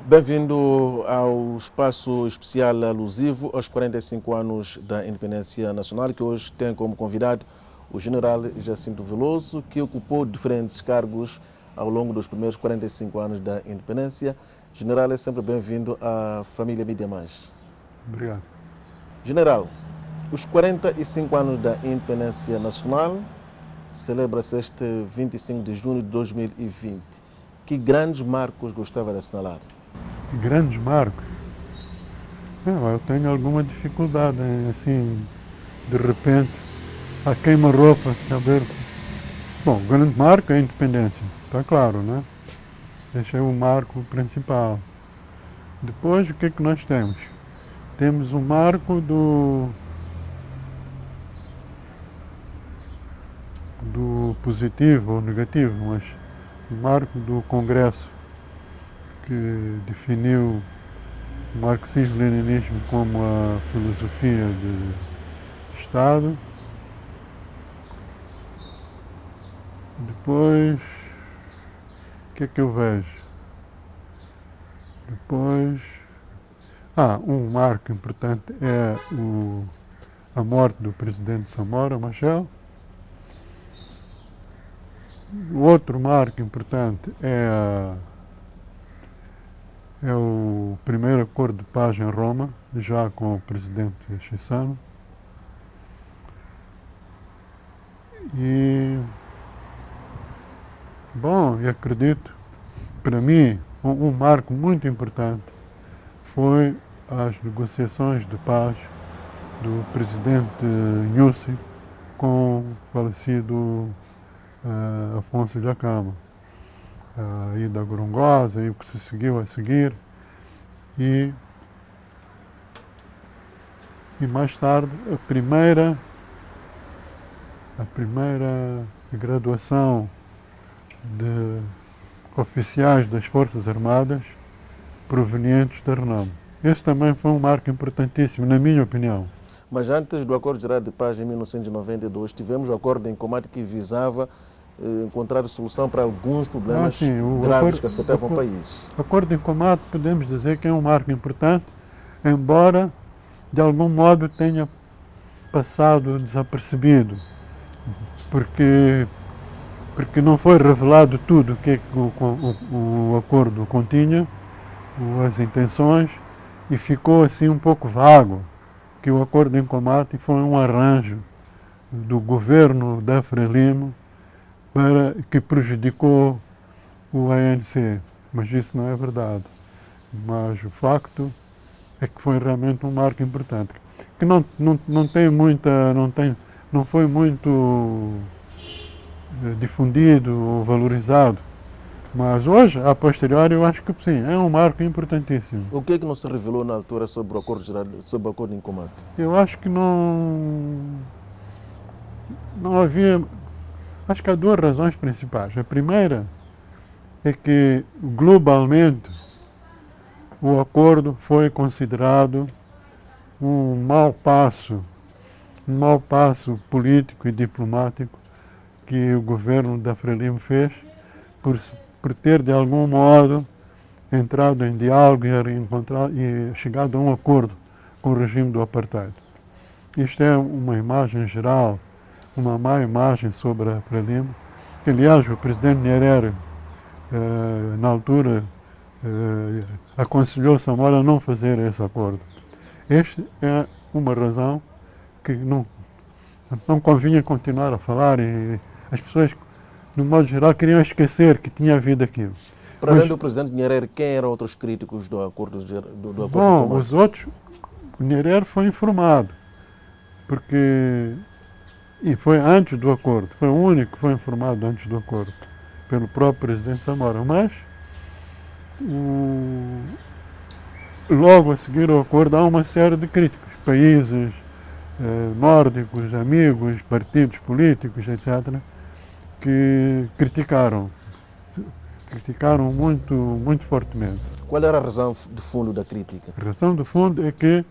Bem-vindo ao espaço especial alusivo aos 45 anos da Independência Nacional, que hoje tem como convidado o general Jacinto Veloso, que ocupou diferentes cargos ao longo dos primeiros 45 anos da Independência. General, é sempre bem-vindo à família Mídia Mais. Obrigado. General, os 45 anos da Independência Nacional celebra-se este 25 de junho de 2020. Que grandes marcos gostava de assinalar? Grandes marcos. Eu tenho alguma dificuldade em, assim, de repente, a queima-roupa, saber. Bom, o grande marco é a independência, está claro, né? Esse é o marco principal. Depois, o que é que nós temos? Temos o marco do positivo ou negativo, mas o marco do Congresso, que definiu o marxismo-leninismo como a filosofia de Estado. Depois, o que é que eu vejo? Depois, um marco importante é a morte do presidente Samora Machel. O outro marco importante é o primeiro acordo de paz em Roma, já com o presidente Chissano. E acredito, para mim, um marco muito importante foi as negociações de paz do presidente Nyusi com o falecido Afonso Dhlakama. A ida a Gorongosa e o que se seguiu a seguir. E mais tarde, a primeira graduação de oficiais das Forças Armadas provenientes da renome. Esse também foi um marco importantíssimo, na minha opinião. Mas antes do Acordo Geral de Paz, em 1992, tivemos o Acordo em Combate que visava encontrar solução para alguns problemas graves que afetavam o país. O Acordo em Combate podemos dizer que é um marco importante, embora de algum modo tenha passado desapercebido, porque não foi revelado tudo o que o acordo continha, as intenções, e ficou assim um pouco vago, que o Acordo em Combate foi um arranjo do governo da Frelimo que prejudicou o ANC, mas isso não é verdade. Mas o facto é que foi realmente um marco importante, que não foi muito difundido ou valorizado, mas hoje, a posteriori, eu acho que sim, é um marco importantíssimo. O que é que não se revelou na altura sobre o Acordo Geral, sobre o Acordo em Combate? Eu acho que não havia. Acho que há duas razões principais. A primeira é que, globalmente, o acordo foi considerado um mau passo político e diplomático que o governo da Frelimo fez por ter, de algum modo, entrado em diálogo e chegado a um acordo com o regime do apartheid. Isto é uma imagem geral, uma má imagem sobre a Frelimo, que, aliás, o presidente Nyerere, na altura, aconselhou Samora a não fazer esse acordo. Esta é uma razão que não convinha continuar a falar, e as pessoas, de um modo geral, queriam esquecer que tinha havido aquilo. Para além do presidente Nyerere, quem eram outros críticos do acordo? Os outros, o Nyerere foi informado, e foi antes do acordo, foi o único que foi informado antes do acordo, pelo próprio presidente Samora, mas logo a seguir ao acordo há uma série de críticos, países nórdicos, amigos, partidos políticos, etc., que criticaram muito fortemente. Qual era a razão de fundo da crítica? A razão de fundo é que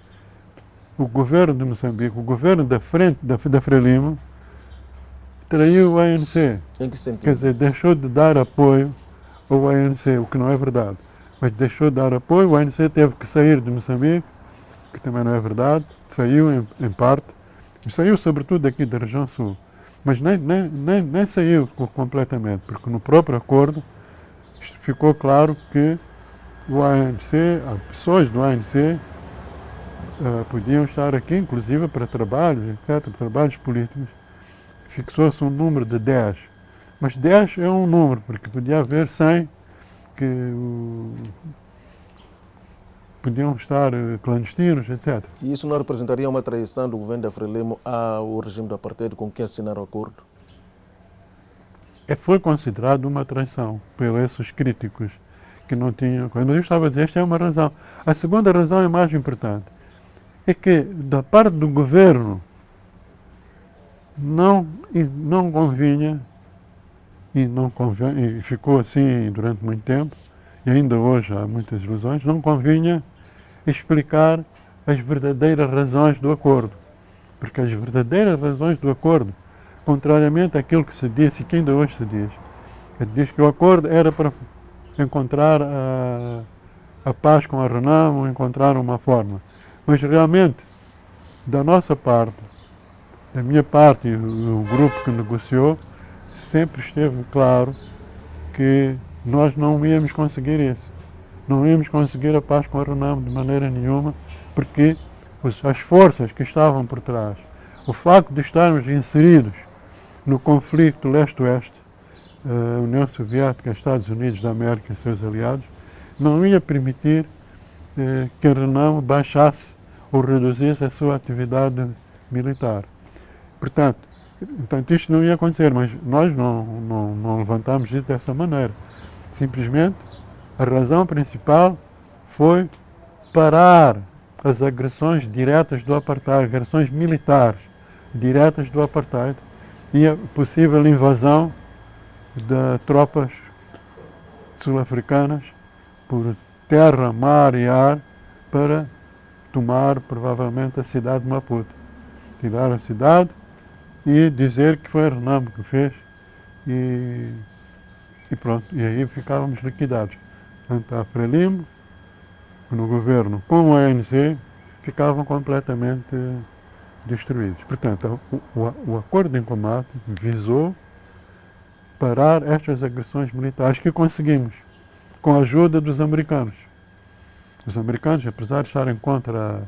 o governo de Moçambique, o governo da frente da Frelimo, traiu o ANC. Em que sentido? Quer dizer, deixou de dar apoio ao ANC, o que não é verdade. mas deixou de dar apoio. O ANC teve que sair de Moçambique, que também não é verdade, saiu em parte, e saiu sobretudo daqui da região sul, mas nem saiu completamente, porque no próprio acordo ficou claro que o ANC, as pessoas do ANC podiam estar aqui, inclusive para trabalhos, etc., trabalhos políticos. Fixou-se um número de 10, mas 10 é um número, porque podia haver 100 que podiam estar clandestinos, etc. E isso não representaria uma traição do governo da Frelimo ao regime do apartheid com quem assinaram o acordo? Foi considerado uma traição por esses críticos que não tinham... Mas eu estava a dizer, esta é uma razão. A segunda razão é mais importante. É que, da parte do governo, não convinha, e ficou assim durante muito tempo, e ainda hoje há muitas ilusões, não convinha explicar as verdadeiras razões do acordo. Porque as verdadeiras razões do acordo, contrariamente àquilo que se disse e que ainda hoje se diz que o acordo era para encontrar a paz com a Renamo, encontrar uma forma. Mas realmente, da nossa parte, da minha parte e o grupo que negociou, sempre esteve claro que nós não íamos conseguir isso. Não íamos conseguir a paz com a Renamo de maneira nenhuma, porque as forças que estavam por trás, o facto de estarmos inseridos no conflito leste-oeste, União Soviética, Estados Unidos da América e seus aliados, não ia permitir que a Renamo baixasse ou reduzisse a sua atividade militar. Portanto, isto não ia acontecer, mas nós não levantamos isso dessa maneira. Simplesmente, a razão principal foi parar as agressões diretas do apartheid, agressões militares diretas do apartheid e a possível invasão de tropas sul-africanas por terra, mar e ar para tomar provavelmente a cidade de Maputo. Tirar a cidade e dizer que foi a Renamo que fez e pronto. E aí ficávamos liquidados. Tanto a Frelimo, no governo, como a ANC, ficavam completamente destruídos. Portanto, o acordo em combate visou parar estas agressões militares que conseguimos, com a ajuda dos americanos. Os americanos, apesar de estarem contra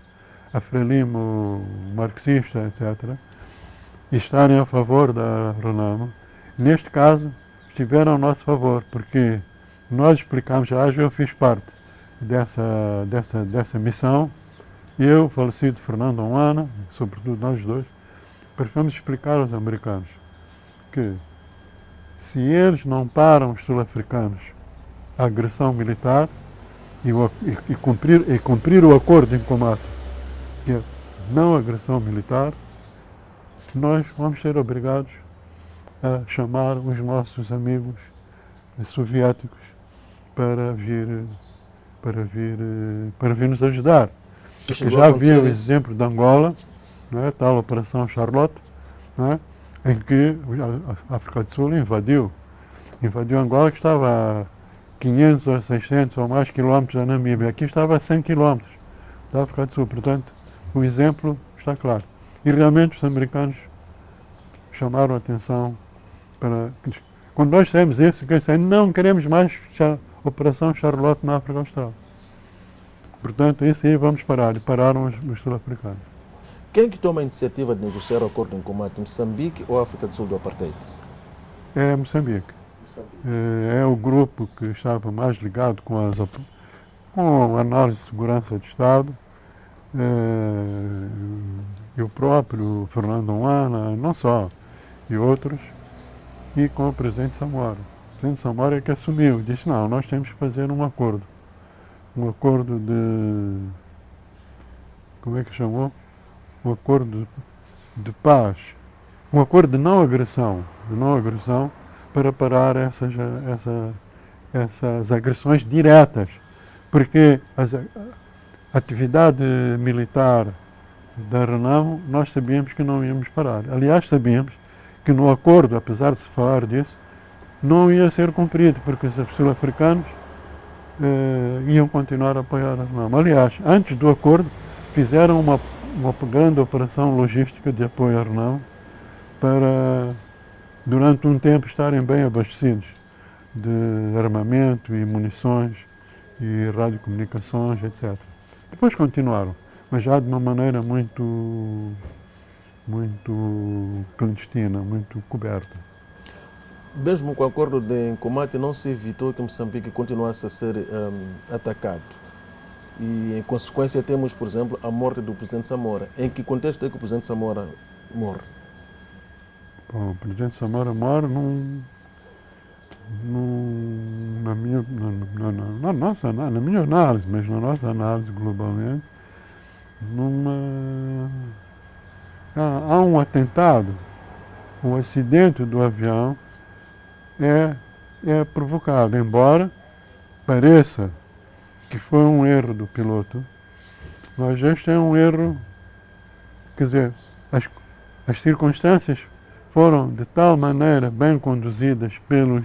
a Frelimo marxista, etc., e estarem a favor da Renamo, neste caso estiveram a nosso favor, porque nós explicámos, eu fiz parte dessa missão, eu, o falecido Fernando Oana, sobretudo nós dois, precisamos explicar aos americanos que se eles não param os sul-africanos a agressão militar e cumprir o acordo em combate, que é não agressão militar, nós vamos ser obrigados a chamar os nossos amigos soviéticos para vir nos ajudar. Porque já havia o exemplo de Angola, não é? Tal Operação Charlotte, não é? Em que a África do Sul invadiu Angola, que estava a 500 ou 600 ou mais quilómetros da Namíbia. Aqui estava a 100 quilómetros da África do Sul. Portanto, o exemplo está claro. E realmente os americanos chamaram a atenção para... Quando nós dissemos isso, não queremos mais Operação Charlotte na África Austral. Portanto, isso aí vamos parar. E pararam os sul-africanos. Quem que toma a iniciativa de negociar o acordo em combate? Moçambique ou África do Sul do apartheid? É Moçambique. É o grupo que estava mais ligado com a análise de segurança de Estado. E o próprio Fernando Oana, não só, e outros, e com o presidente Samora. O presidente Samora é que assumiu, disse, não, nós temos que fazer um acordo de, como é que chamou? Um acordo de paz, um acordo de não agressão para parar essas agressões diretas, porque a atividade militar da Renamo nós sabíamos que não íamos parar. Aliás, sabíamos que no acordo, apesar de se falar disso, não ia ser cumprido, porque os sul-africanos iam continuar a apoiar a Arnam. Aliás, antes do acordo, fizeram uma grande operação logística de apoio a Arnam para, durante um tempo, estarem bem abastecidos de armamento e munições e radiocomunicações, etc. Depois continuaram, mas já de uma maneira muito clandestina, muito coberta. Mesmo com o acordo de combate, não se evitou que Moçambique continuasse a ser atacado. E, em consequência, temos, por exemplo, a morte do presidente Samora. Em que contexto é que o presidente Samora morre? Bom, o presidente Samora morre na minha análise, mas na nossa análise globalmente, há um atentado, o acidente do avião é provocado, embora pareça que foi um erro do piloto, mas este é um erro, quer dizer, as circunstâncias foram de tal maneira bem conduzidas pelos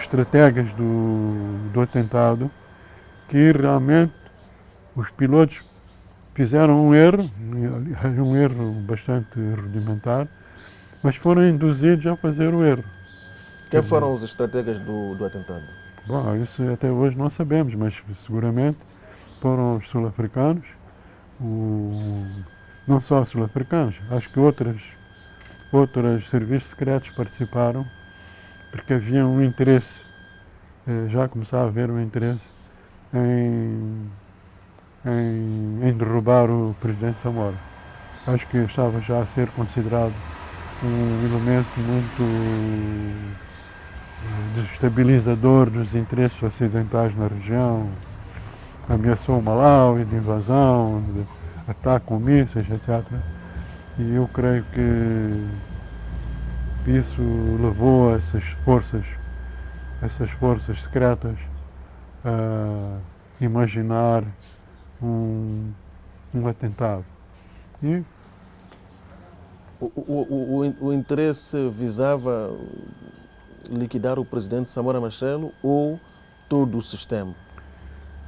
estrategas do atentado, que realmente os pilotos fizeram um erro bastante rudimentar, mas foram induzidos a fazer o erro. Quem foram os estrategas do atentado? Bom, isso até hoje não sabemos, mas seguramente foram os sul-africanos, não só os sul-africanos, acho que outros serviços secretos participaram, porque havia um interesse, já começava a haver um interesse em derrubar o presidente Samora. Acho que estava já a ser considerado um elemento muito desestabilizador dos interesses ocidentais na região. Ameaçou o Malawi de invasão, de ataque com mísseis, etc. E eu creio que isso levou essas forças secretas a imaginar um atentado. E o interesse visava liquidar o presidente Samora Machel ou todo o sistema?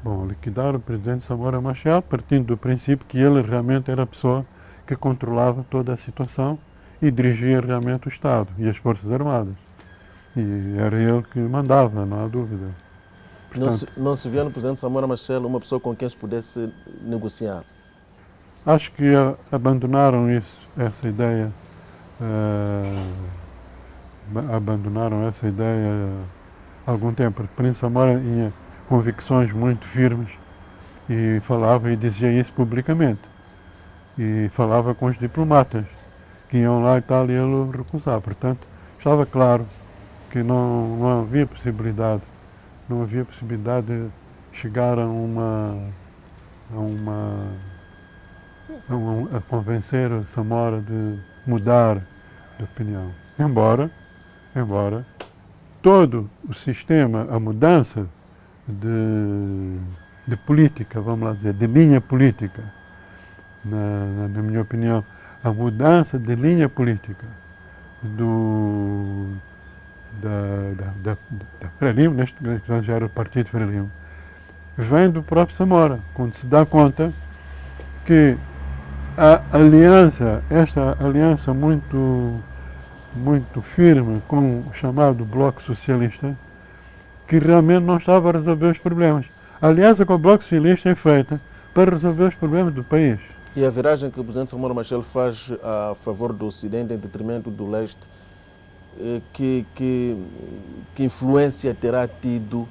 Bom, liquidar o presidente Samora Machel partindo do princípio que ele realmente era a pessoa que controlava toda a situação e dirigia realmente o Estado e as Forças Armadas. E era ele que mandava, não há dúvida. Portanto, não se via no presidente Samora Machel uma pessoa com quem se pudesse negociar? Acho que abandonaram essa ideia há algum tempo. O presidente Samora tinha convicções muito firmes e falava e dizia isso publicamente. E falava com os diplomatas que iam lá e tal, e ele recusava. Portanto, estava claro que não havia possibilidade de chegar a convencer Samora de mudar de opinião. Embora todo o sistema, a mudança de política, vamos lá dizer, de linha política, na minha opinião, a mudança de linha política da Frelimo, neste caso já era o Partido Frelimo, vem do próprio Samora, quando se dá conta que esta aliança muito firme com o chamado Bloco Socialista, que realmente não estava a resolver os problemas. A aliança com o Bloco Socialista é feita para resolver os problemas do país. E a viragem que o presidente Samora Machel faz a favor do Ocidente em detrimento do Leste, que influência terá tido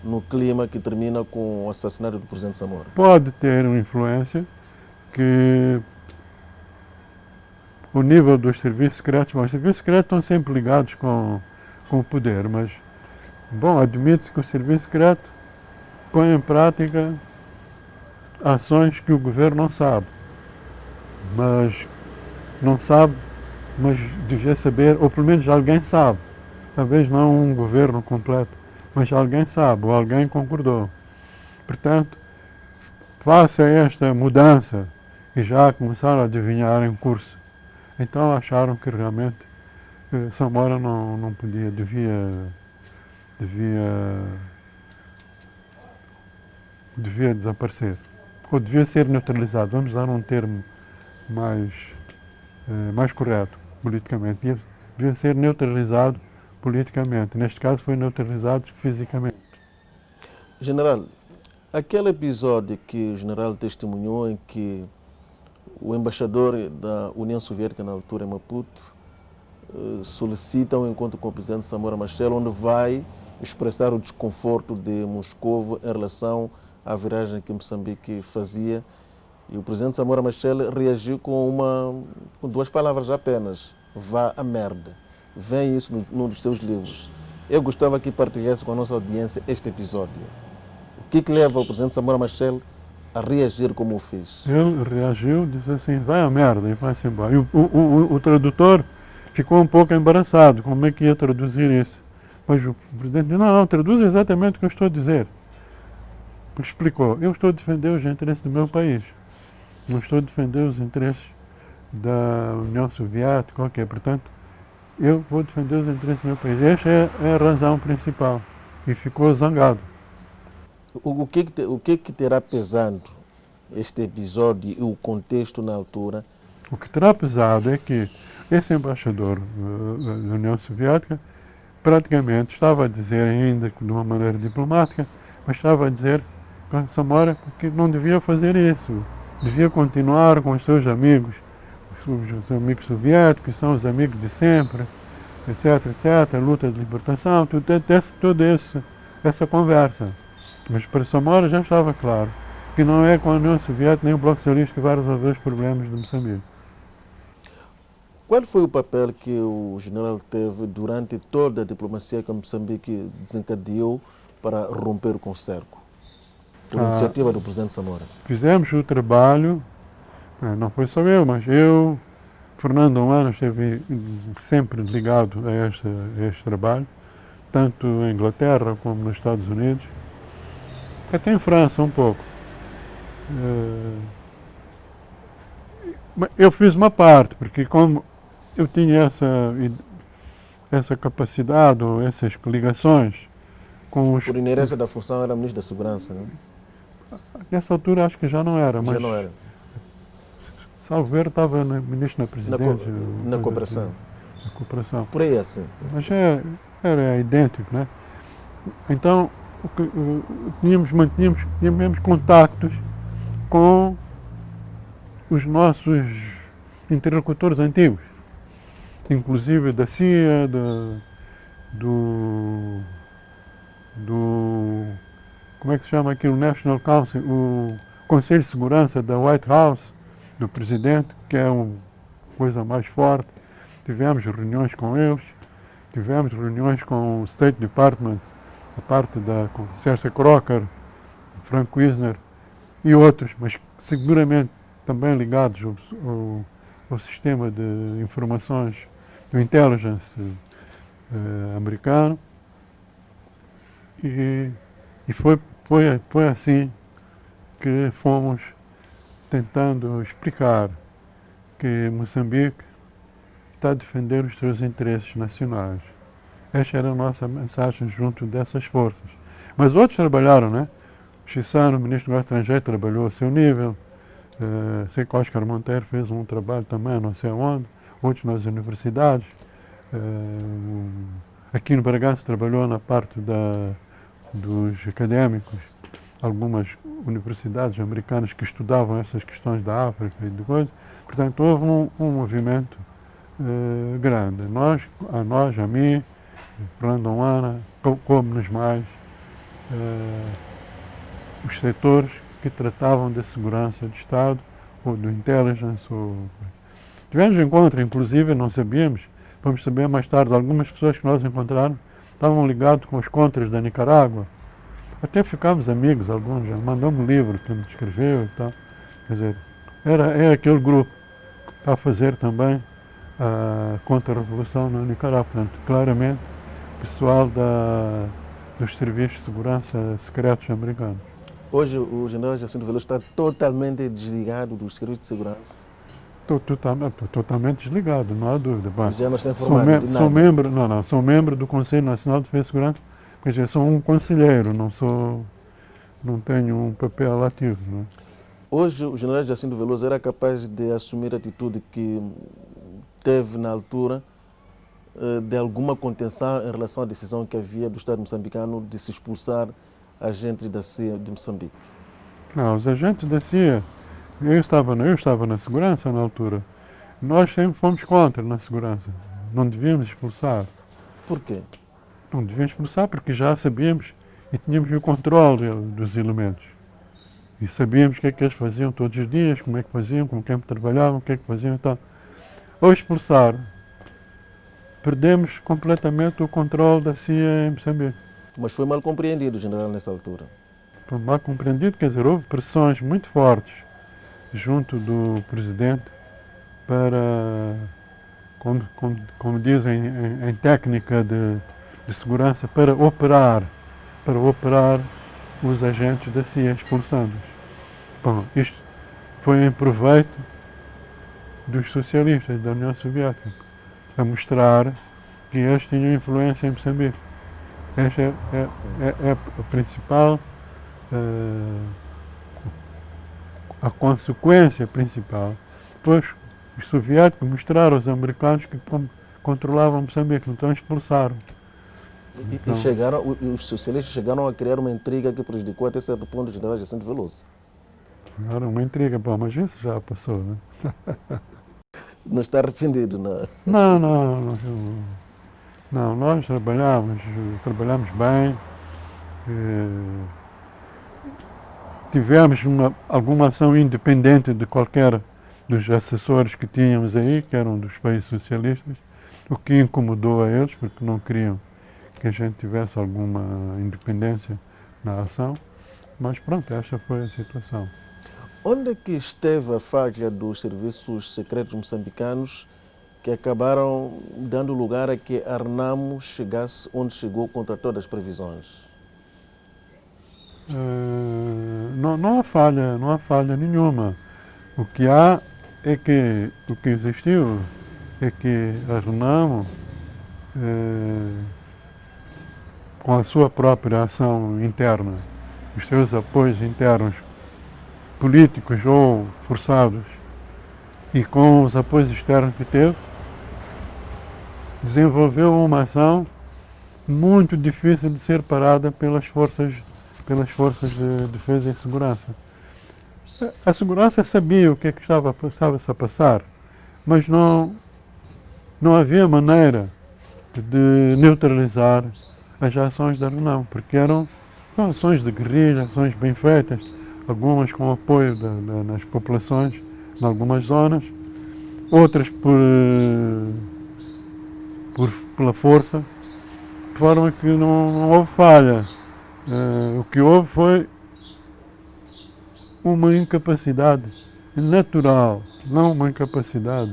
no clima que termina com o assassinato do presidente Samora? Pode ter uma influência que o nível dos serviços secretos, os serviços secretos estão sempre ligados com o poder, mas, bom, admite-se que o serviço secreto põe em prática ações que o governo não sabe, mas devia saber, ou pelo menos alguém sabe, talvez não um governo completo, mas alguém sabe, ou alguém concordou. Portanto, face a esta mudança, e já começaram a adivinhar em curso, então acharam que realmente Samora devia devia desaparecer, ou devia ser neutralizado. Vamos usar um termo mais correto politicamente. Devia ser neutralizado politicamente. Neste caso foi neutralizado fisicamente. General, aquele episódio que o general testemunhou em que o embaixador da União Soviética na altura em Maputo solicita um encontro com o presidente Samora Machel, onde vai expressar o desconforto de Moscovo em relação à viragem que Moçambique fazia, e o presidente Samora Machel reagiu com duas palavras apenas: vá a merda. Vem isso num dos seus livros. Eu gostava que partilhasse com a nossa audiência este episódio. O que leva o presidente Samora Machel a reagir como o fez? Ele reagiu, disse assim, vai a merda, e vai-se embora. E o tradutor ficou um pouco embaraçado, como é que ia traduzir isso. Mas o presidente disse, não, traduz exatamente o que eu estou a dizer. Ele explicou, eu estou a defender os interesses do meu país, não estou a defender os interesses da União Soviética, ok, portanto, eu vou defender os interesses do meu país. Esta é a razão principal. E ficou zangado. O que terá pesado este episódio e o contexto na altura? O que terá pesado é que esse embaixador da União Soviética praticamente estava a dizer, ainda de uma maneira diplomática, mas estava a dizer com Samora que não devia fazer isso. Devia continuar com os seus amigos, os amigos soviéticos, são os amigos de sempre, etc, etc, luta de libertação, toda essa conversa. Mas para Samora já estava claro que não é com a União Soviética nem o Bloco Socialista que vai resolver os problemas de Moçambique. Qual foi o papel que o general teve durante toda a diplomacia que Moçambique desencadeou para romper com o cerco? Por iniciativa do presidente Samora. Fizemos o trabalho, não foi só eu, mas eu, Fernando Humano, esteve sempre ligado a este trabalho, tanto em Inglaterra como nos Estados Unidos, até em França um pouco. Eu fiz uma parte, porque como eu tinha essa capacidade, ou essas ligações com os... Por inerência da função, era ministro da Segurança, não? Nessa altura acho que já não era, mas... Já não era. Salvo ver, estava ministro na presidência. Na cooperação. Na cooperação. Por aí assim. Mas era idêntico, né? Então, tínhamos contactos com os nossos interlocutores antigos, inclusive da CIA, do como é que se chama aquilo, National Council, o Conselho de Segurança da White House, do presidente, que é uma coisa mais forte. Tivemos reuniões com eles, tivemos reuniões com o State Department, a parte da Cersei Crocker, Frank Wisner e outros, mas seguramente também ligados ao sistema de informações do intelligence americano. E foi assim que fomos tentando explicar que Moçambique está a defender os seus interesses nacionais. Esta era a nossa mensagem junto dessas forças. Mas outros trabalharam, né? O Chissano, o ministro do Negócio Estrangeiro, trabalhou a seu nível. Sei que Oscar Monteiro fez um trabalho também, não sei onde. Outros nas universidades. Aqui no Bragança trabalhou na parte dos académicos. Algumas universidades americanas que estudavam essas questões da África e de coisas. Portanto, houve um movimento grande. A mim, Fernando Humana, como-nos mais, os setores que tratavam da segurança do Estado, ou do intelligence. Tivemos encontro, inclusive, não sabíamos, vamos saber mais tarde, algumas pessoas que nós encontramos estavam ligados com os contras da Nicarágua. Até ficámos amigos, alguns já mandou-me um livro que me escreveu e tal. Quer dizer, é aquele grupo que está a fazer também a contra-revolução na Nicarágua. Portanto, claramente, pessoal dos serviços de segurança secretos americanos. Hoje o general Jacinto Veloso está totalmente desligado dos serviços de segurança? Estou totalmente desligado, não há dúvida. Já não está informado de nada? Sou membro do Conselho Nacional de Defesa e Segurança, Quer dizer, sou um conselheiro, não tenho um papel ativo. Não é? Hoje, o general Jacinto Veloso era capaz de assumir a atitude que teve na altura de alguma contenção em relação à decisão que havia do Estado moçambicano de se expulsar agentes da CIA de Moçambique? Não, os agentes da CIA, eu estava na segurança na altura. Nós sempre fomos contra na segurança. Não devíamos expulsar. Por quê? Não devíamos expulsar porque já sabíamos e tínhamos o controle dos elementos. E sabíamos o que é que eles faziam todos os dias, como é que faziam, como é que trabalhavam, o que é que faziam e tal. Ao expulsar, perdemos completamente o controle da CIA em Moçambique. Mas foi mal compreendido, general, nessa altura. Foi mal compreendido, quer dizer, houve pressões muito fortes junto do presidente para, como dizem em técnica de segurança, para operar os agentes da CIA, expulsando-os. Bom, isto foi em proveito dos socialistas da União Soviética, a mostrar que eles tinham influência em Moçambique. Esta é a principal, a consequência principal. Depois, os soviéticos mostraram aos americanos que controlavam Moçambique, então expulsaram. Então, os socialistas chegaram a criar uma intriga que prejudicou até certo ponto o general Jacinto Veloso. Era uma intriga, bom, mas isso já passou, né? Não está arrependido, não? Não, nós trabalhamos bem, tivemos alguma ação independente de qualquer dos assessores que tínhamos aí, que eram dos países socialistas, o que incomodou a eles, porque não queriam que a gente tivesse alguma independência na ação, mas pronto, esta foi a situação. Onde é que esteve a falha dos serviços secretos moçambicanos que acabaram dando lugar a que a RENAMO chegasse onde chegou contra todas as previsões? Não há falha nenhuma. O que existiu é que a RENAMO, com a sua própria ação interna, os seus apoios internos, políticos ou forçados, e com os apoios externos que teve, desenvolveu uma ação muito difícil de ser parada pelas forças de defesa e segurança. A segurança sabia o que é que estava-se a passar, mas não havia maneira de neutralizar as ações da RENAMO, porque são ações de guerrilha, ações bem feitas, algumas com apoio das populações em algumas zonas, outras pela força, de forma que não houve falha. O que houve foi uma incapacidade natural, não uma incapacidade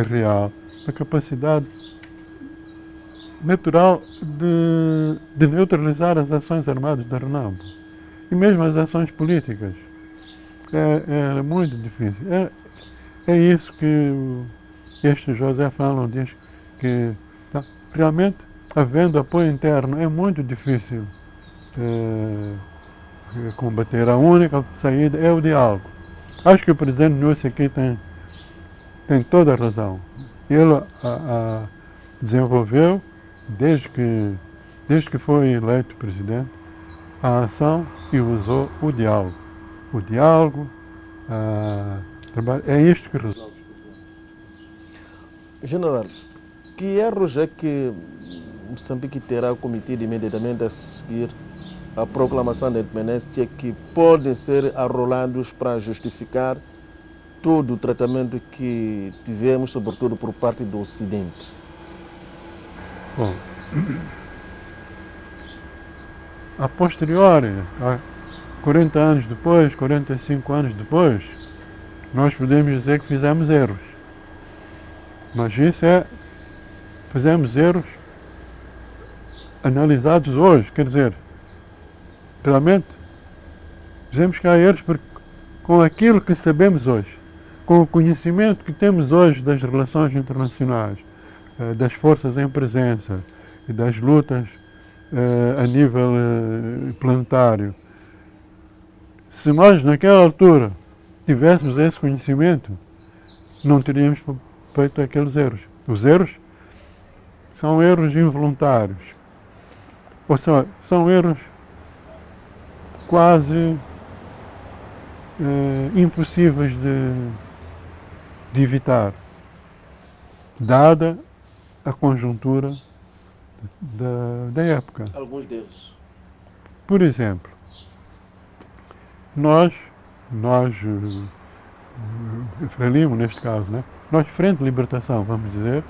real, uma capacidade natural de neutralizar as ações armadas da RENAMO. E mesmo as ações políticas. Era muito difícil. É isso que este José Fallon diz, que realmente, havendo apoio interno, é muito difícil combater. A única saída é o diálogo. Acho que o presidente Núñez aqui tem toda a razão. Ele desenvolveu, desde que foi eleito presidente, a ação e usou o diálogo. O diálogo, é isto que resolve. General, que erros é que Moçambique terá cometido imediatamente a seguir a proclamação da independência que podem ser arrolados para justificar todo o tratamento que tivemos, sobretudo por parte do Ocidente? Bom, a posteriori, 40 anos depois, 45 anos depois, nós podemos dizer que fizemos erros. Mas fizemos erros analisados hoje, quer dizer, realmente dizemos que há erros porque com aquilo que sabemos hoje, com o conhecimento que temos hoje das relações internacionais, das forças em presença e das lutas a nível planetário. Se nós, naquela altura, tivéssemos esse conhecimento, não teríamos feito aqueles erros. Os erros são erros involuntários. Ou seja, são erros quase impossíveis de evitar, dada a conjuntura da época. Alguns deles. Por exemplo, nós Frelimo neste caso, né? Nós, Frente de Libertação, vamos dizer,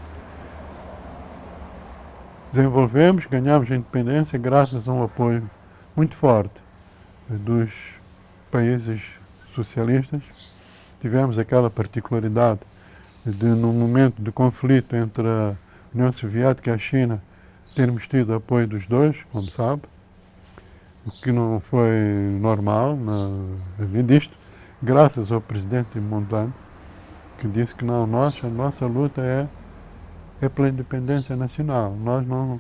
desenvolvemos, ganhamos a independência graças a um apoio muito forte dos países socialistas. Tivemos aquela particularidade de, num momento de conflito entre a União Soviética e a China, termos tido apoio dos dois, como sabe, o que não foi normal na vida disto, graças ao presidente Montano, que disse que não, a nossa luta é pela independência nacional. Nós não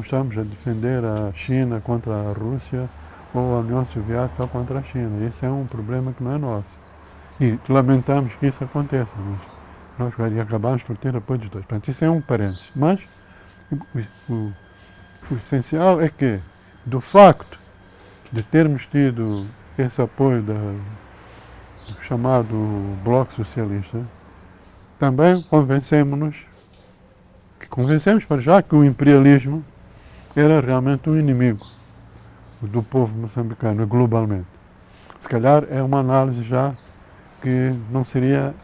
estamos a defender a China contra a Rússia ou a União Soviética contra a China. Isso é um problema que não é nosso. E lamentamos que isso aconteça, mas nós acabamos por ter apoio dos dois. Portanto, isso é um parênteses. Mas o essencial é que, do facto de termos tido esse apoio do chamado Bloco Socialista, também convencemos para já que o imperialismo era realmente um inimigo do povo moçambicano, globalmente. Se calhar é uma análise já que não seria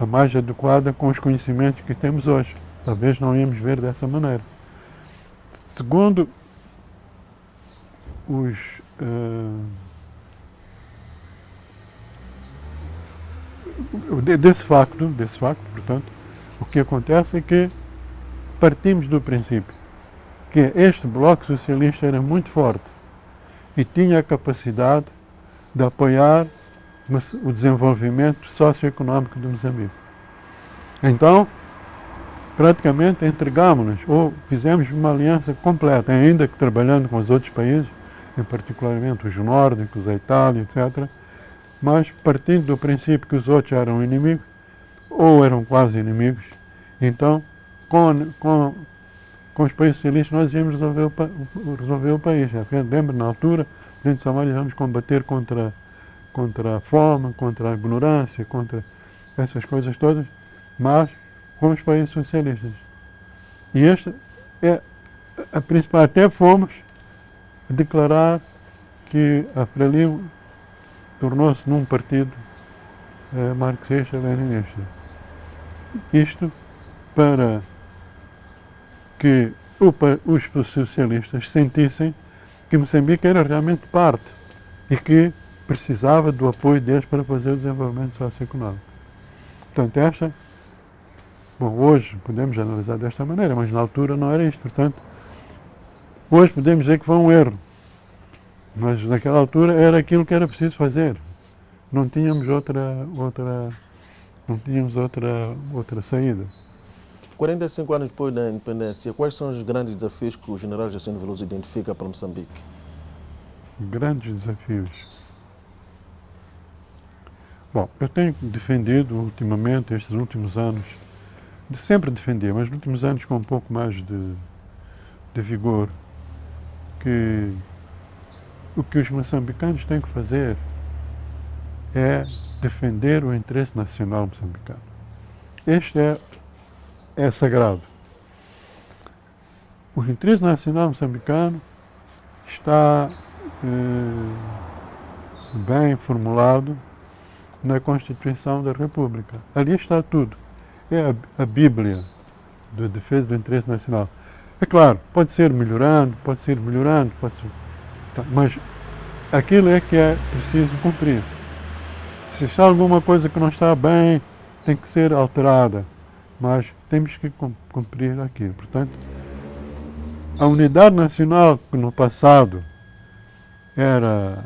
a mais adequada com os conhecimentos que temos hoje. Talvez não íamos ver dessa maneira. Segundo desse facto, portanto, o que acontece é que partimos do princípio que este Bloco Socialista era muito forte e tinha a capacidade de apoiar o desenvolvimento socioeconómico de Moçambique. Então, praticamente entregámos-nos, ou fizemos uma aliança completa, ainda que trabalhando com os outros países, em particularmente os nórdicos, a Itália, etc., mas partindo do princípio que os outros eram inimigos, ou eram quase inimigos, então, com os países socialistas, nós íamos resolver o país. Lembro, na altura, dentro de Somália, vamos combater contra a fome, contra a ignorância, contra essas coisas todas, mas com os países socialistas. E esta é a principal. Até fomos declarar que a Frelimo tornou-se num partido marxista-leninista. Isto para que os socialistas sentissem que Moçambique era realmente parte e que precisava do apoio deles para fazer o desenvolvimento socioeconómico. Portanto, hoje podemos analisar desta maneira, mas na altura não era isto. Portanto, hoje podemos dizer que foi um erro, mas naquela altura era aquilo que era preciso fazer. Não tínhamos outra saída. 45 anos depois da independência, quais são os grandes desafios que o general Jacinto Veloso identifica para Moçambique? Grandes desafios. Bom, eu tenho defendido ultimamente, estes últimos anos, sempre defendi, mas nos últimos anos com um pouco mais de vigor, que o que os moçambicanos têm que fazer é defender o interesse nacional moçambicano. Este é sagrado. O interesse nacional moçambicano está bem formulado na Constituição da República. Ali está tudo. É a Bíblia da defesa do interesse nacional. É claro, pode ser melhorando, mas aquilo é que é preciso cumprir. Se está alguma coisa que não está bem, tem que ser alterada, mas temos que cumprir aquilo. Portanto, a unidade nacional, que no passado era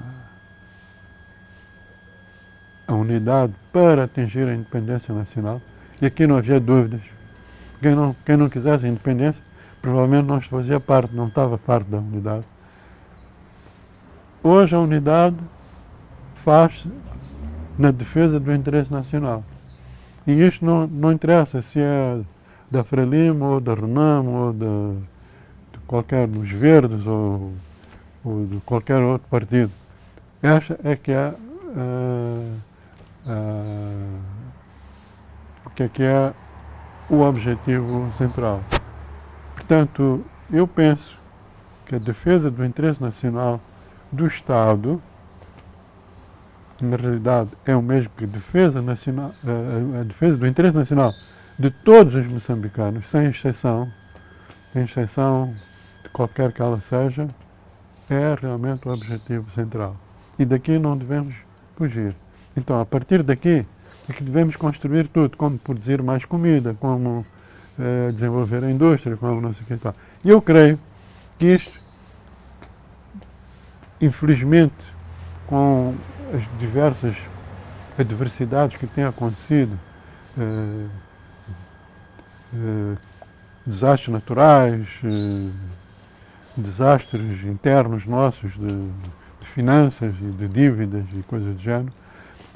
a unidade para atingir a independência nacional, e aqui não havia dúvidas. Quem não quisesse a independência provavelmente não fazia parte, não estava parte da unidade. Hoje a unidade faz na defesa do interesse nacional. E isto não interessa se é da Frelimo, ou da Renamo, ou de qualquer dos Verdes, ou de qualquer outro partido. Esta é que é o objetivo central. Portanto, eu penso que a defesa do interesse nacional do Estado, na realidade, é o mesmo que a defesa do interesse nacional de todos os moçambicanos, sem exceção de qualquer que ela seja, é realmente o objetivo central. E daqui não devemos fugir. Então, a partir daqui, é que devemos construir tudo, como produzir mais comida, como desenvolver a indústria, como não sei o que e tal. E eu creio que isto, infelizmente, com as diversas adversidades que têm acontecido, desastres naturais, desastres internos nossos de finanças e de dívidas e coisas do género,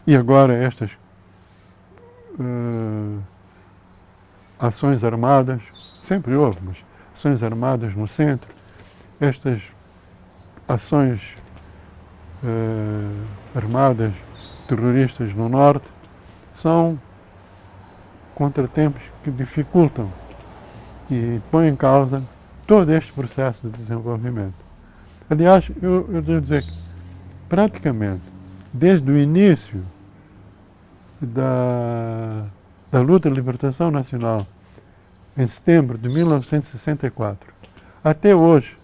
e agora estas ações armadas, sempre houve, mas ações armadas no centro, estas ações armadas terroristas no norte, são contratempos que dificultam e põem em causa todo este processo de desenvolvimento. Aliás, eu devo dizer que praticamente desde o início da luta de libertação nacional, em setembro de 1964, até hoje,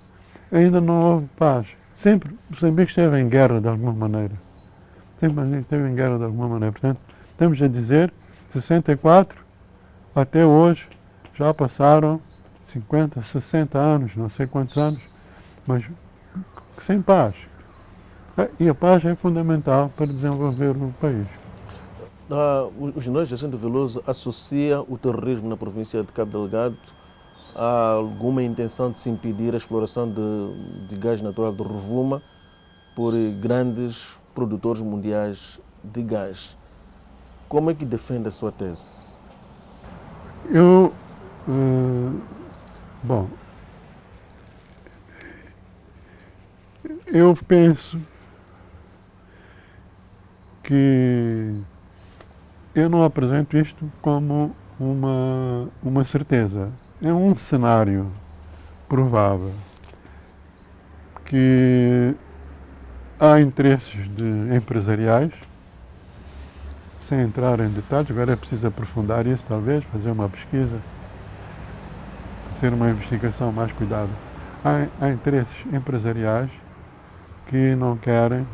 ainda não houve paz. Sempre Moçambique esteve em guerra de alguma maneira. Sempre Moçambique esteve em guerra de alguma maneira. Portanto, estamos a dizer, 64 até hoje, já passaram 50, 60 anos, não sei quantos anos, mas sem paz. E a paz é fundamental para desenvolver o país. O general Jacinto Veloso associa o terrorismo na província de Cabo Delgado a alguma intenção de se impedir a exploração de gás natural do Rovuma por grandes produtores mundiais de gás. Como é que defende a sua tese? Eu penso que eu não apresento isto como uma certeza. É um cenário provável que há interesses empresariais, sem entrar em detalhes, agora é preciso aprofundar isso talvez, fazer uma pesquisa, fazer uma investigação mais cuidada. Há interesses empresariais que não querem,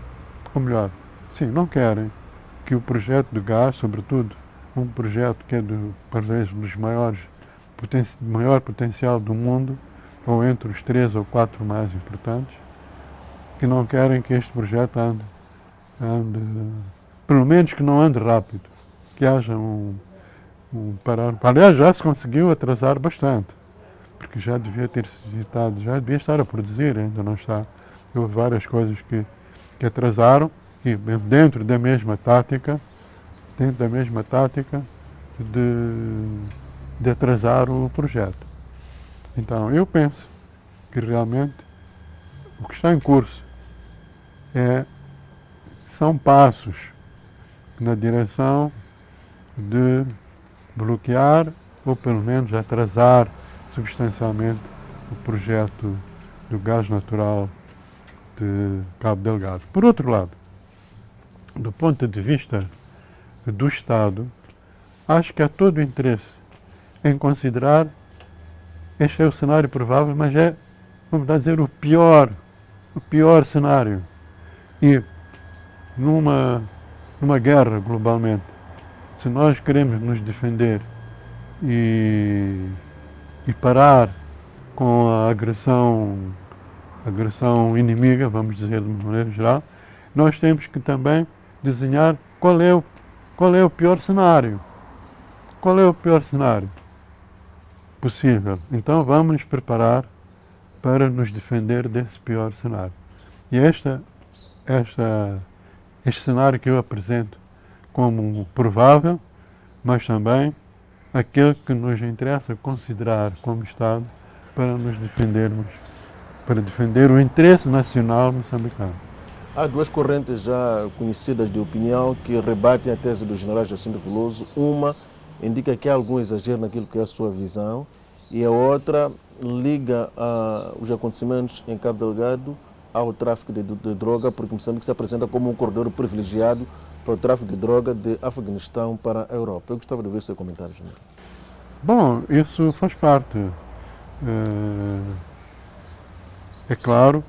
ou melhor, sim, não querem que o projeto de gás, sobretudo um projeto que é talvez dos maior potencial do mundo, ou entre os 3 ou 4 mais importantes, que não querem que este projeto ande, pelo menos que não ande rápido, que haja um parar. Aliás, já se conseguiu atrasar bastante, porque já devia ter se visitado, já devia estar a produzir, ainda não está. Houve várias coisas que atrasaram, e dentro da mesma tática de atrasar o projeto. Então, eu penso que realmente o que está em curso são passos na direção de bloquear ou pelo menos atrasar substancialmente o projeto do gás natural de Cabo Delgado. Por outro lado, do ponto de vista do Estado, acho que há todo o interesse em considerar, este é o cenário provável, mas vamos dizer, o pior cenário. E numa guerra globalmente, se nós queremos nos defender e parar com a agressão inimiga, vamos dizer de uma maneira geral, nós temos que também desenhar qual é o pior cenário. Qual é o pior cenário? possível. Então vamos nos preparar para nos defender desse pior cenário. E este cenário que eu apresento como provável, mas também aquele que nos interessa considerar como Estado para nos defendermos, para defender o interesse nacional moçambicano. Há duas correntes já conhecidas de opinião que rebatem a tese do general Jacinto Veloso. Uma indica que há algum exagero naquilo que é a sua visão e a outra liga os acontecimentos em Cabo Delgado ao tráfico de droga, porque Moçambique se apresenta como um corredor privilegiado para o tráfico de droga de Afeganistão para a Europa. Eu gostava de ver o seu comentário, general. Bom, isso faz parte. É claro,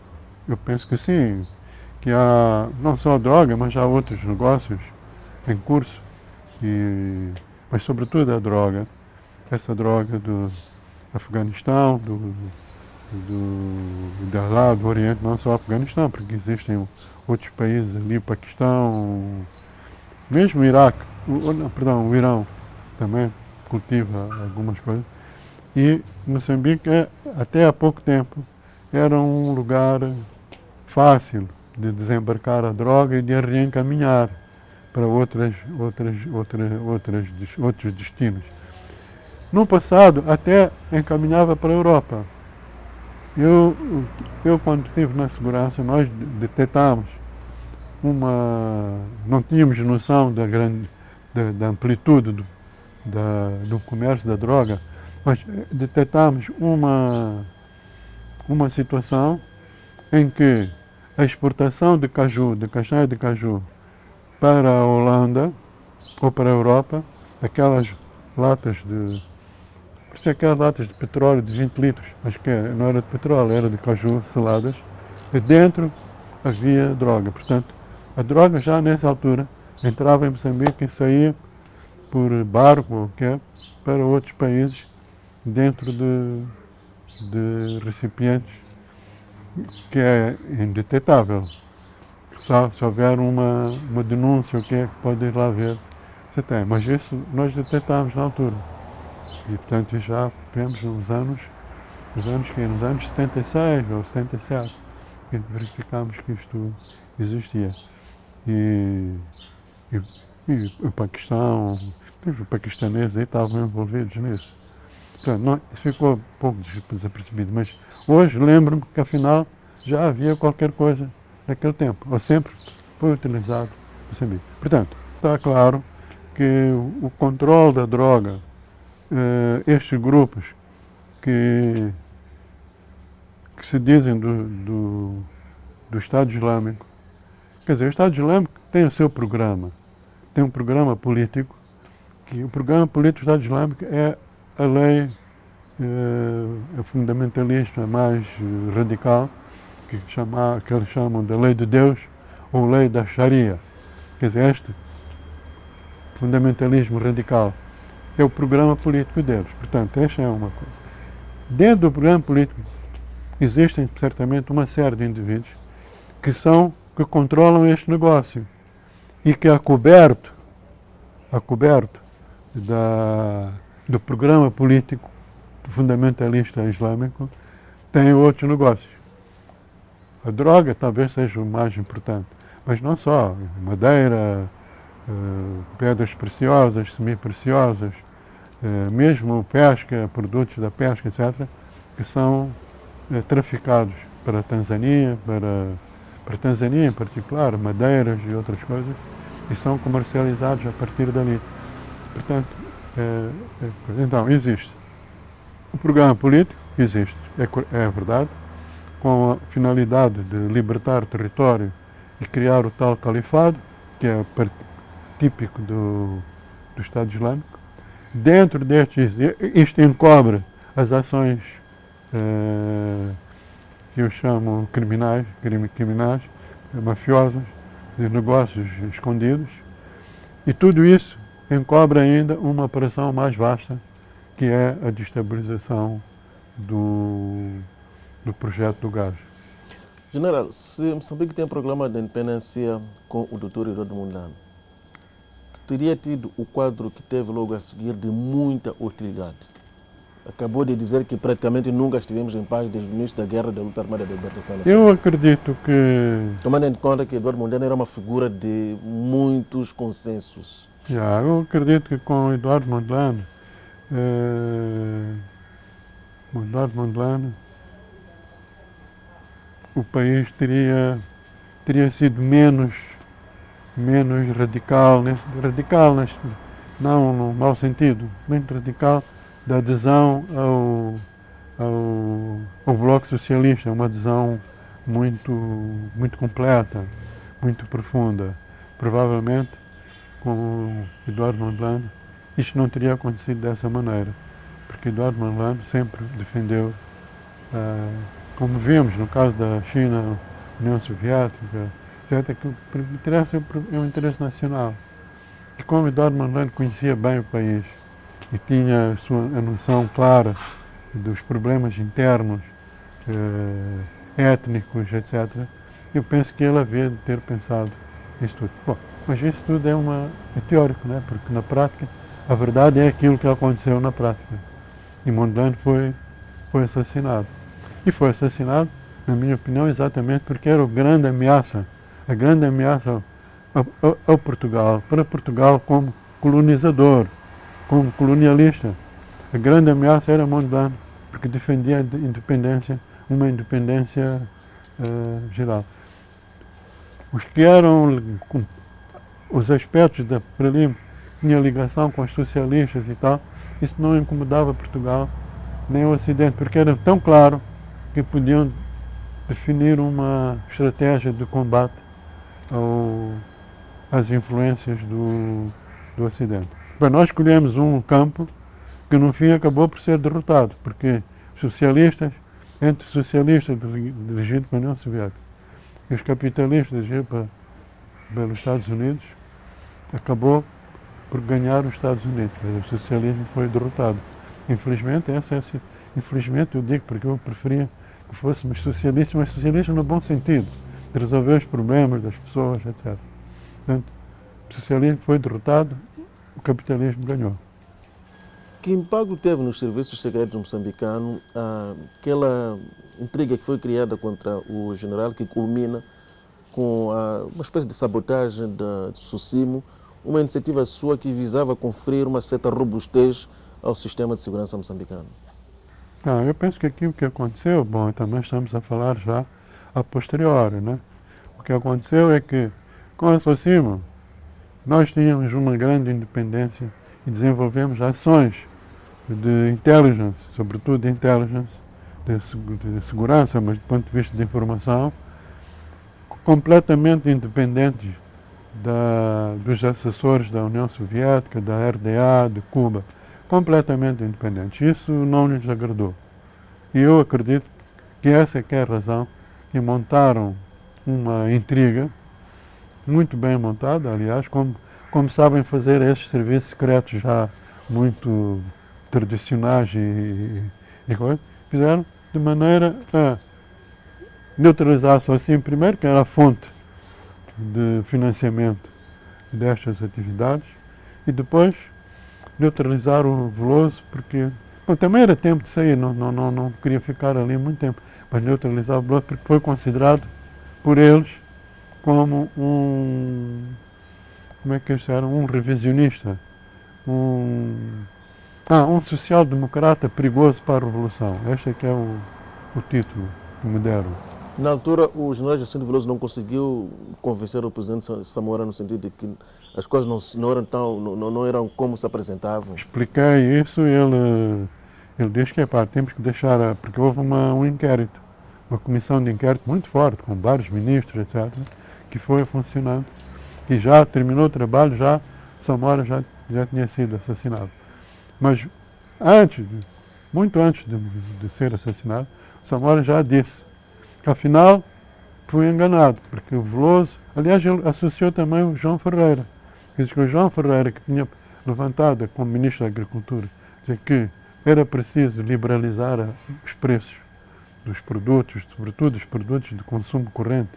eu penso que sim, que há não só droga, mas há outros negócios em curso, mas sobretudo a droga, essa droga do Afeganistão, do Oriente, não só Afeganistão, porque existem outros países ali, o Paquistão, mesmo o Iraque, o Irão também cultiva algumas coisas. E Moçambique, até há pouco tempo, era um lugar fácil de desembarcar a droga e de a reencaminhar para outros destinos. No passado, até encaminhava para a Europa. Eu quando estive na segurança, nós detectámos não tínhamos noção da amplitude do comércio da droga, mas detectámos uma situação em que a exportação de castanha de caju para a Holanda ou para a Europa, aquelas latas de petróleo de 20 litros, acho que não era de petróleo, era de caju seladas, e dentro havia droga. Portanto, a droga já nessa altura entrava em Moçambique e saía por barco ou quê, para outros países dentro de recipientes que é indetetável. Só se houver uma denúncia, o que é que pode ir lá ver se tem. Mas isso nós detectámos na altura. E portanto já vemos nos anos 76 ou 77, que verificámos que isto existia. E o Paquistão, os paquistaneses aí estavam envolvidos nisso. Portanto, não, isso ficou um pouco desapercebido, mas hoje lembro-me que afinal já havia qualquer coisa naquele tempo, ou sempre foi utilizado no Moçambique. Portanto, está claro que o controle da droga, estes grupos que se dizem do Estado Islâmico, quer dizer, o Estado Islâmico tem o seu programa, tem um programa político, que o programa político do Estado Islâmico é a lei fundamentalista mais radical, que eles chamam de lei de Deus ou lei da Sharia. Quer dizer, este fundamentalismo radical é o programa político deles. Portanto, esta é uma coisa. Dentro do programa político existem certamente uma série de indivíduos que controlam este negócio e que a coberto do programa político fundamentalista islâmico têm outros negócios. A droga talvez seja o mais importante, mas não só. Madeira, pedras preciosas, semi-preciosas, mesmo pesca, produtos da pesca, etc., que são traficados para a Tanzânia, para a Tanzânia em particular, madeiras e outras coisas, e são comercializados a partir dali. Portanto, então, existe. O programa político existe, é verdade, com a finalidade de libertar território e criar o tal califado, que é típico do Estado Islâmico. Dentro destes, isto encobre as ações que eu chamo criminais, mafiosas, de negócios escondidos, e tudo isso encobre ainda uma operação mais vasta, que é a destabilização do projeto do gás. General, se Moçambique tem um programa de independência com o Dr. Heródoto Mondlane, teria tido o quadro que teve logo a seguir de muita hostilidade. acabou de dizer que praticamente nunca estivemos em paz desde o início da guerra da luta armada da libertação nacional. Eu acredito que... Tomando em conta que Eduardo Mondlane era uma figura de muitos consensos. Eu acredito que com Eduardo Mondlane, o país teria sido menos radical, não no mau sentido, menos radical da adesão ao Bloco Socialista, uma adesão muito completa, muito profunda. Provavelmente, com Eduardo Mondlane, isto não teria acontecido dessa maneira, porque Eduardo Mondlane sempre defendeu, como vimos no caso da China, União Soviética, etc., que o interesse é o interesse nacional. E como Eduardo Mondlane conhecia bem o país e tinha a noção clara dos problemas internos, étnicos, etc., eu penso que ele havia de ter pensado nisso tudo. Bom, mas isso tudo é teórico, né? Porque na prática, a verdade é aquilo que aconteceu na prática. E Mondlane foi assassinado. E foi assassinado, na minha opinião, exatamente porque era a grande ameaça ao Portugal, para Portugal como colonizador, como colonialista. A grande ameaça era Mondlane, porque defendia a independência, uma independência geral. Os que eram os aspectos da Frelimo tinha ligação com os socialistas e tal, isso não incomodava Portugal nem o Ocidente, porque era tão claro que podiam definir uma estratégia de combate às influências do Ocidente. Bem, nós escolhemos um campo que no fim acabou por ser derrotado, porque entre socialistas dirigidos pela União Soviética e os capitalistas dirigidos pelos Estados Unidos, acabou por ganhar os Estados Unidos. O socialismo foi derrotado. Infelizmente, infelizmente eu digo porque eu preferia que fôssemos socialistas, mas socialistas no bom sentido, de resolver os problemas das pessoas, etc. Portanto, o socialismo foi derrotado, o capitalismo ganhou. Que impacto teve nos serviços secretos moçambicanos aquela intriga que foi criada contra o general, que culmina com uma espécie de sabotagem de Socimo, uma iniciativa sua que visava conferir uma certa robustez ao sistema de segurança moçambicano? Eu penso que aquilo que aconteceu, bom, também estamos a falar já a posteriori, né? O que aconteceu é que, com a Socimo, nós tínhamos uma grande independência e desenvolvemos ações de intelligence, sobretudo de intelligence, de segurança, mas do ponto de vista de informação, completamente independentes dos assessores da União Soviética, da RDA, de Cuba, completamente independentes. Isso não lhes agradou. E eu acredito que essa é que é a razão que montaram uma intriga, muito bem montada, aliás, como sabem fazer estes serviços secretos já muito tradicionais e coisas, fizeram de maneira a neutralizar a Socimo primeiro, que era a fonte de financiamento destas atividades, e depois neutralizar o Veloso, porque também era tempo de sair, não queria ficar ali muito tempo, mas neutralizar o Veloso porque foi considerado por eles como como é que eles eram? Um revisionista, um social-democrata perigoso para a Revolução. Este é que é o título que me deram. Na altura, o general Jacinto Veloso não conseguiu convencer o presidente Samora no sentido de que as coisas não eram como se apresentavam. Expliquei isso e ele disse que temos que deixar, porque houve um inquérito, uma comissão de inquérito muito forte, com vários ministros, etc., que foi funcionando. E já terminou o trabalho, Samora já tinha sido assassinado. Mas muito antes de ser assassinado, Samora já disse que afinal fui enganado, porque o Veloso, aliás, ele associou também o João Ferreira. Diz que o João Ferreira, que tinha levantado como Ministro da Agricultura, dizia que era preciso liberalizar os preços dos produtos, sobretudo os produtos de consumo corrente,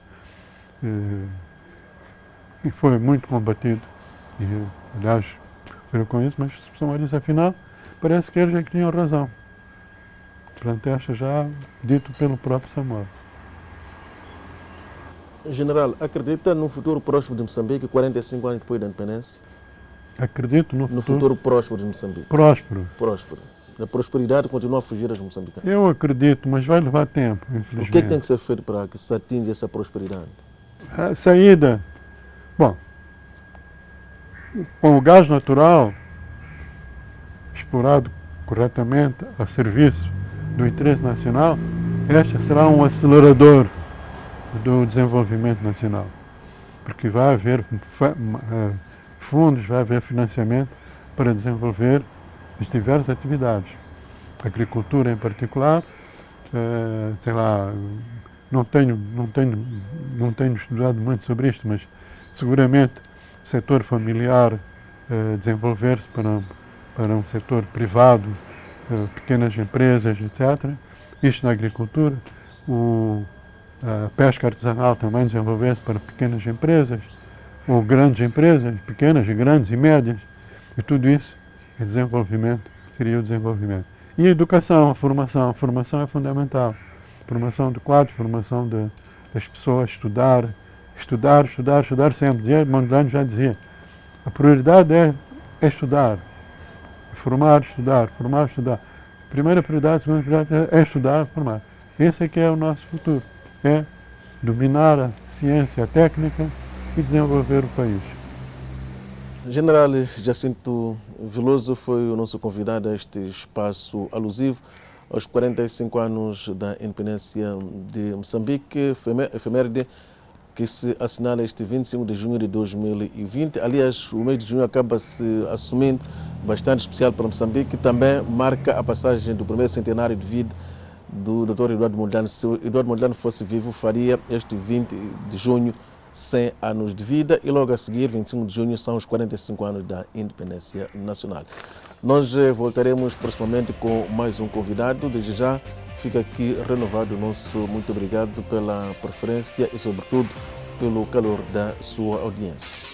e foi muito combatido. E, aliás, foi com isso, mas Samora disse, afinal, parece que eles é que tinham razão. Portanto, esta já dito pelo próprio Samuel. General, acredita no futuro próximo de Moçambique, 45 anos depois da independência? Acredito no futuro próspero de Moçambique. Próspero. Próspero. A prosperidade continua a fugir aos moçambicanos. Eu acredito, mas vai levar tempo, infelizmente. O que é que tem que ser feito para que se atinja essa prosperidade? A saída, bom, com o gás natural explorado corretamente a serviço do interesse nacional, este será um acelerador do desenvolvimento nacional, porque vai haver fundos, vai haver financiamento para desenvolver as diversas atividades. Agricultura em particular, sei lá, não tenho estudado muito sobre isto, mas seguramente o setor familiar desenvolver-se para um setor privado, pequenas empresas, etc. Isto na agricultura. A pesca artesanal também desenvolver-se para pequenas empresas, ou grandes empresas, pequenas, grandes e médias. E tudo isso é desenvolvimento, seria o desenvolvimento. E a educação, a formação é fundamental. Formação de quadros, formação das pessoas, estudar sempre. Mondlane já dizia, a prioridade é estudar, formar, estudar. Primeira prioridade, segunda prioridade é estudar, formar. Esse é que é o nosso futuro, é dominar a ciência, a técnica e desenvolver o país. General Jacinto Veloso foi o nosso convidado a este espaço alusivo aos 45 anos da independência de Moçambique, efeméride que se assinala este 25 de junho de 2020. Aliás, o mês de junho acaba se assumindo bastante especial para Moçambique, também marca a passagem do primeiro centenário de vida do Dr. Eduardo Mondlane. Se o Eduardo Mondlane fosse vivo, faria este 20 de junho 100 anos de vida e logo a seguir, 25 de junho, são os 45 anos da independência nacional. Nós voltaremos proximamente com mais um convidado. Desde já fica aqui renovado o nosso muito obrigado pela preferência e, sobretudo, pelo calor da sua audiência.